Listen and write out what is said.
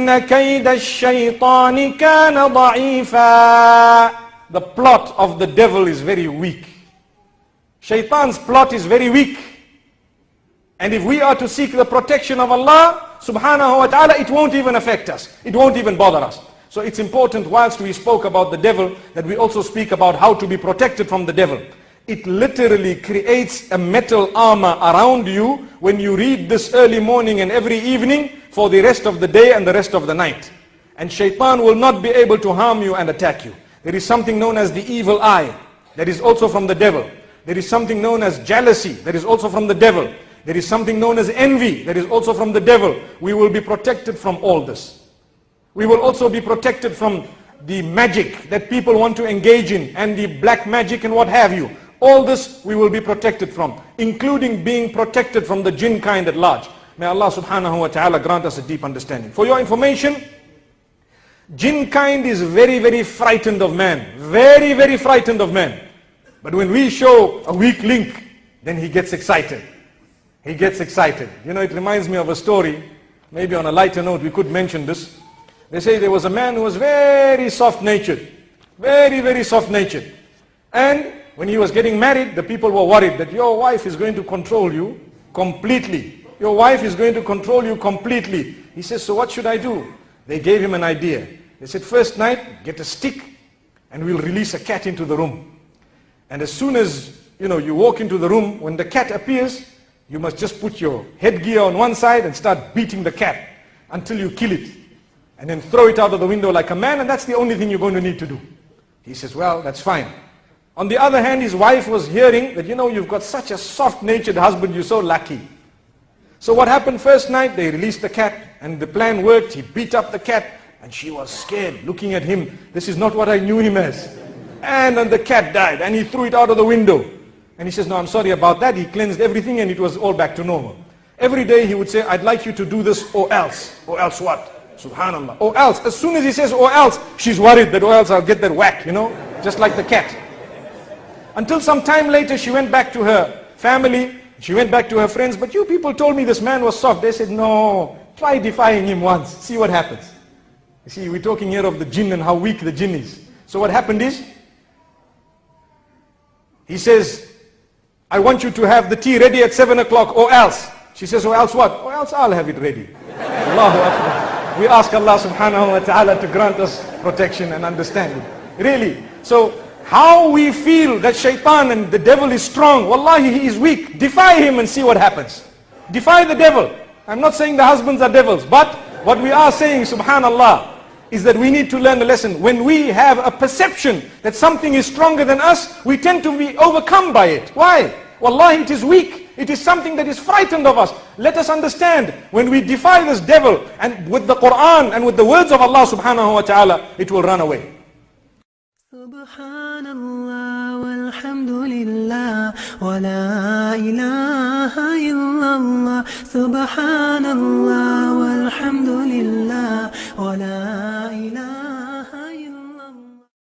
إِنَّ كَيْدَ الشَّيْطَانِ كَانَ ضَعِيفًا. The plot of the devil is very weak. Shaitan's plot is very weak. And if we are to seek the protection of Allah subhanahu wa ta'ala, it won't even affect us. It won't even bother us. So it's important, whilst we spoke about the devil, that we also speak about how to be protected from the devil. It literally creates a metal armor around you when you read this early morning and every evening for the rest of the day and the rest of the night. And shaitan will not be able to harm you and attack you. There is something known as the evil eye. That is also from the devil. There is something known as jealousy. That is also from the devil. There is something known as envy. That is also from the devil. We will be protected from all this. We will also be protected from the magic that people want to engage in, and the black magic and what have you. All this we will be protected from, including being protected from the jinn kind at large. May Allah subhanahu wa ta'ala grant us a deep understanding. For your information, jinn kind is very, very frightened of man. Very, very frightened of man. But when we show a weak link, then he gets excited. He gets excited. You know, it reminds me of a story. Maybe on a lighter note, we could mention this. They say there was a man who was very soft-natured. Very, very soft-natured. And when he was getting married, the people were worried that your wife is going to control you completely. Your wife is going to control you completely. He says, so what should I do? They gave him an idea. They said, first night, get a stick and we'll release a cat into the room. And as soon as, you walk into the room, when the cat appears, you must just put your headgear on one side and start beating the cat until you kill it. And then throw it out of the window like a man, and that's the only thing you're going to need to do. He says, well, that's fine. On the other hand, his wife was hearing that, you've got such a soft-natured husband, you're so lucky. So what happened first night? They released the cat, and the plan worked. He beat up the cat, and she was scared, looking at him. This is not what I knew him as. And then the cat died, and he threw it out of the window. And he says, no, I'm sorry about that. He cleansed everything, and it was all back to normal. Every day he would say, I'd like you to do this, or else. Or else what? Subhanallah. Or else. As soon as he says, or else, she's worried that, or else I'll get that whack, just like the cat. Until some time later, she went back to her family. She went back to her friends. But you people told me this man was soft. They said, no, try defying him once. See what happens. You see, we're talking here of the jinn and how weak the jinn is. So what happened is, he says, I want you to have the tea ready at 7 o'clock, or else. She says, or else what? Or else I'll have it ready. Allahu Akbar. We ask Allah subhanahu wa ta'ala to grant us protection and understanding. Really. So, how we feel that shaitan and the devil is strong, wallahi he is weak. Defy him and see what happens. Defy the devil. I'm not saying the husbands are devils, but what we are saying, subhanallah, is that we need to learn a lesson. When we have a perception that something is stronger than us, we tend to be overcome by it. Why? Wallahi, it is weak. It is something that is frightened of us. Let us understand, when we defy this devil, and with the Quran and with the words of Allah subhanahu wa ta'ala, it will run away. Subhanallah walhamdulillah wa la ilaha illallah. Subhanallah walhamdulillah wa la ilaha